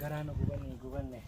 Garana gubanne.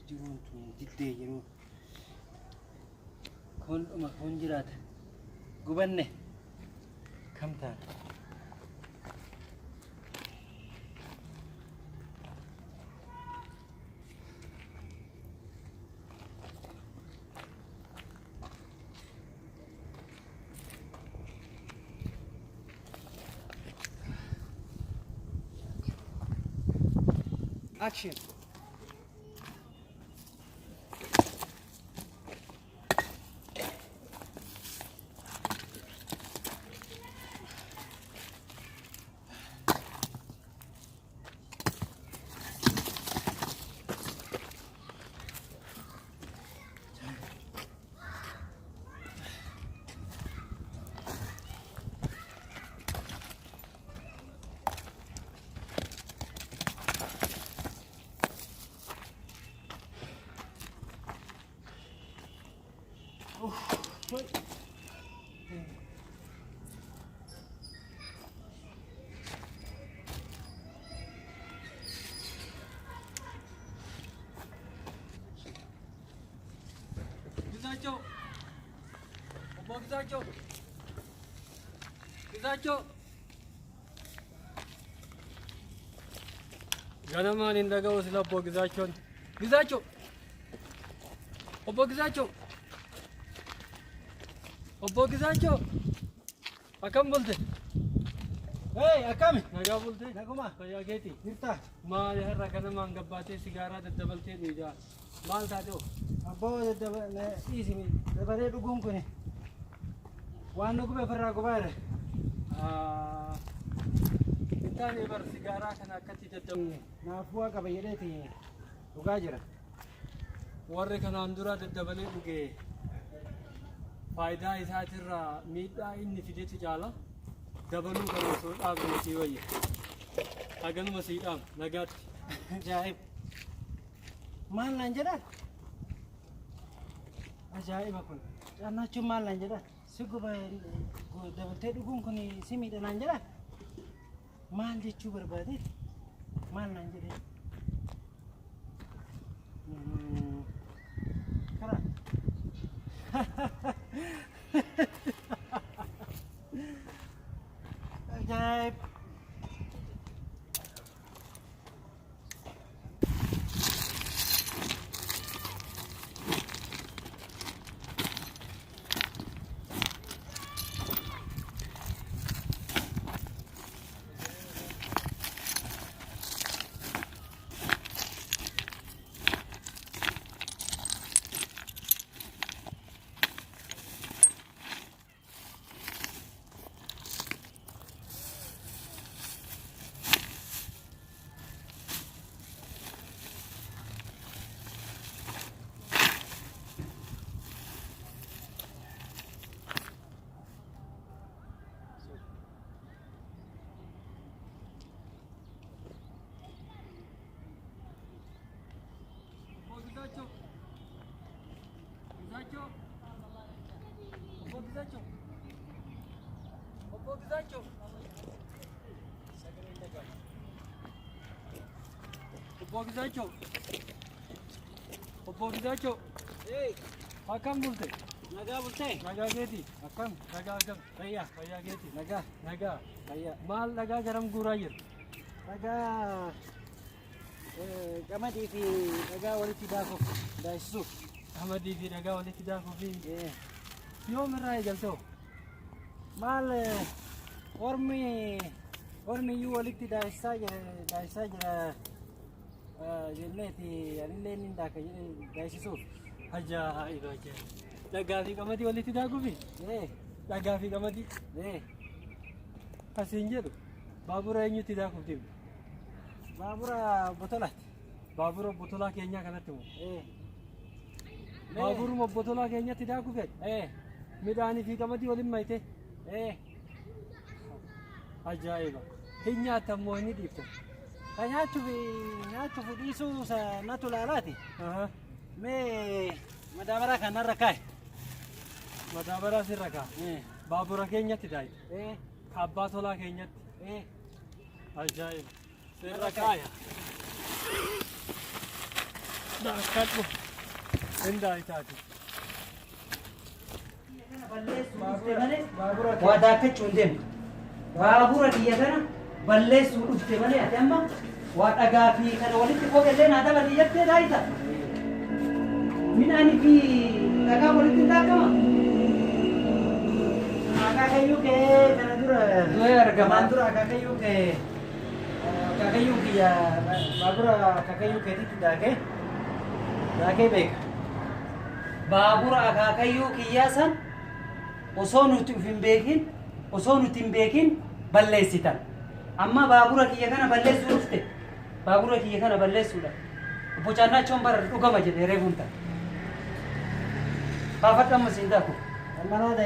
Jiruun tun diddee jiru. Kun jiraata. Gubanne. Kam taate? Action. Gizacho. Ganamaan hin dhaga'u sila obbo Gizachoon. Gizacho. Obbo Gizacho. Obbo Gizacho. Akkam bulte? Hey, akkami? Nagaa bulte? Naguma? Fayyaa keeti? Jirta? Maal irra ganamaan gabbaatee sigaaraa daddabaltee dhiigaa. Maal taatee? Abboo dhiisimi dabalee dhuguun kuni. Waan dhugube ofirraa gubaa jira. Intaanii bar sigaaraa kana akkatti daddabu. Naafuu qaba jedheeti dhugaa jira. Warri kanaan dura daddabalee dhugee faayidaa isaatirraa miidhaa inni fidetu caala. Dabaluu kan osoo dhaabne sii wayya. Haganuma sii dhaam nagaatti. Ajaa'ib. Maal naan jedhan? Ajaa'iba kun. Caannaachuun maal naan jedhan? Si guba dabaltee dhuguun kun si miidha naan jedhan? Maal jechuu barbaadeeti? Maal naan jedhee? Karaa. Ajaa'ib. Obbo Gizacho. Hey, akkam bulte? Nagaa bulte? Nagaa keeti? Akkam? Nagaa akkam? Fayyaa? Fayyaa keeti? Nagaa? Fayyaa. Maal nagaa garam guuraa jiru? Nagaa qamadii fi nagaa walitti daakuuf daasisuuf. Qamadii fi nagaa walitti daakuuf. Yoom irraa eegaltoo? Maal ormi iyyuu walitti daasisaa jira jenneeti anillee inni ndaaka jedhee gaasisuuf ajaa'iba ajaa'iba. Dhagaa fi qamadii walitti daakuufi dhagaa fi qamadii asiin jedhu baabura eenyutti daakuuf deemu? Baabura botolaati. Baabura botolaa keenyaa kanatti moo? Baaburuma botolaa keenyatti daakuuf jedhu? Midhaanii fi qamadii waliin mayte? Ajaa'iba. Hin nyaatan moo hin dhiiftan? Nyaachuuf dhiisuu natu laalaati. Mee madaabaraa kanarra kaa'e. Madaabaraa sirra kaa'e. Baabura keenyatti daayi. Abbaa tolaa keenyatti. Ajaa'iba. Sirra kaaya. Daakadhu. Hin daayi taati. Waa daakkachuu hin deemtu. Baabura kiyya kana balleessuu dhufte malee ati amma waa dhagaa fi kana walitti qophillee naa dabalii jettee daayita. Midhaanii fi dhagaa walitti daakama. Akaakayyuu kee kana dura argamaan dura akaakayyuu kiyya baabura akaakayyuu keetitti daakee beeka. Baabura akaakayyuu kiyyaa san osoo nuti hin beekin balleessitan. Amma baabura kiyya kana balleessuu dhufte. Baabura kiyya kana balleessuudha. Obbo Caannaachoon bara dhugama jedhee reebuunta. Baafadhu amma siin daaku.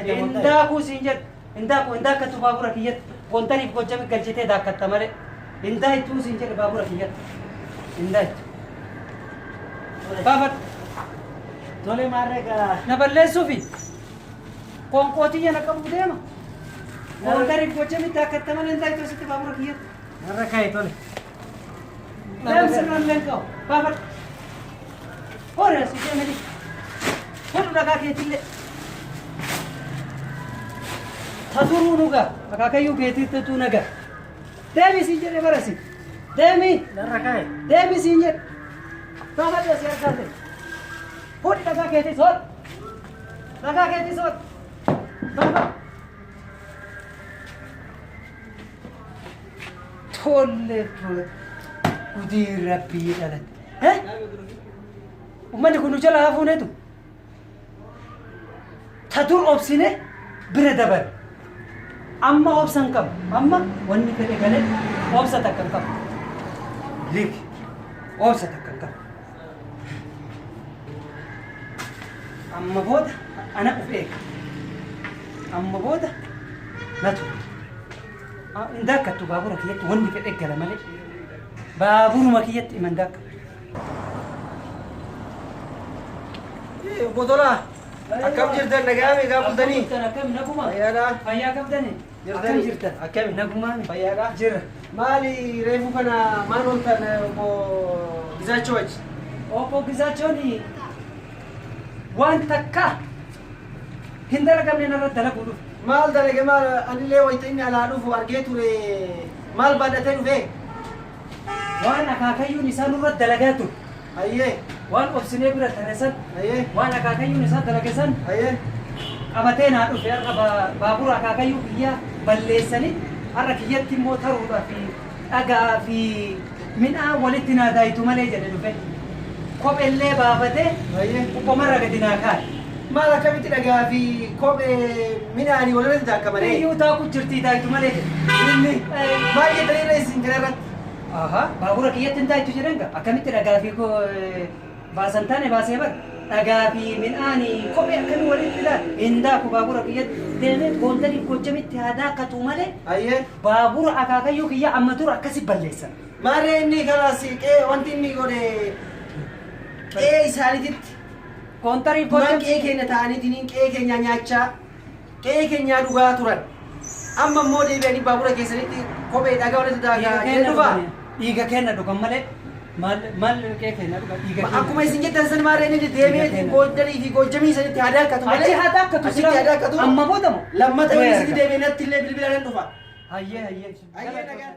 Hin daakuu siin jedhu. Hin daakkattu baabura kiyyatti. Wantaniif gojjami galchitee daakkatta malee. Hin daayittuu siin jedhe baabura kiyyatti. Hin daayittu. Baafadhu. Tole maarreegaa. Na balleessuufi. Qoonqootii na qabu deema. Wantaniif gojjami daakkatta malee hin daayittuu sitti baabura kiyyatti. Narra kaa'e tole. Sirnaan leenqa'u. Baafadhu. Horii asii deemanii. Hodhu dhagaa keetillee. Taturuu nugaa. Akaakayyuu keetitti tuu nagaa. Deemi siin jedhe barasi. Deemi. Narra kaa'e. Deemi siin jedhe. Baafadhu asii harkaa ta'e. Hodhi dhagaa keetis hodhu. Dhagaa keetis hodhu. Baafadhu. Tolle. Gudii rabbii dhalate. Uummanni kun nu jala hafuunetu. Tatur obsine bira dabale. Amma obsan qabu. Amma wanni fedhe galee obsa takka hin qabu. Liqi. Obsa takka hin qabu. Amma booda ana uf eega. Amma booda natu. Hin daakkattu baabura kiyyatti wanni fedhe gala malee. Baaburuma kiyyatti himan daakka. Botolaa. Akkam jirtan nagaame egaa bultanii? Akkam naguma? Fayyaadhaa. Fayyaa qabdani? Jirtanii? Akkam jirtan? Akkami? Nagumaami? Fayyaadhaa. Jirra. Maali reefu kana maal ooltan obbo Gizaachoo wajji? Obbo Gizaachooni waan takka hin dalagamne narratti dalaguu dhufe. Maal dalage maal anillee wayita inni alaa dhufu argee ture maal baadhatee dhufe? Waan akaakayyuun isaa nurratti dalagaa ture. Ayyee. Waan obsinee bira taresan. Ayyee. Waan akaakayyuun isaa dalagesan. Ayyee. Qabatee naa dhufe har'a baabura akaakayyuu kiyyaa balleessanii har'a kiyyatti immoo taruudhaa fi dhagaa fi midhaan walitti naa daayitu malee jedhe dhufe. Kopheellee baafatee qomarra gadi naa kaa'e. Maal akkamitti dhagaa fi kophee midhaanii walitti daakkamanii? Biyyuu taa'u jirtii daayitu malee jedhe. Inni maal jettanii reessin kana irratti? Baabura kiyyatti hin daayitu jedhan gaa akkamitti dhagaa fi baasan taane baasee bar dhagaa fi midhaanii kophee akkamii walitti fidaa hin daaku baabura kiyyatti deemee goontaniif gojjamitti haa daakkatu malee. Ayyee. Baabura akaakayyuu kiyya amma tura akkasi balleessan. Maarree inni kanaas qe'ee wanti inni godhe qe'ee isaaniititti. Koontariif Waan qe'ee keenya ta'aniitiin qe'ee keenya nyaachaa qe'ee keenyaa dhugaa turan. Amma immoo deebi'anii baabura keessanitti kophee dhagaa walitti daakaa jedhe dhufaa. Dhiiga kenna dhugan malee maal qe'ee kenna dhugan dhiiga kenna. Akkuma isin jettan san maarree inni deebi'ee gooddanii fi gojjamii isanitti haa daakkatu malee. Achi haa daakkatu Achitti haa daakkatu. amma boodamu. Lammata yoo isin deebi'ee natti illee bilbilaan dhufa. Hayyee. Ayyee nagaa.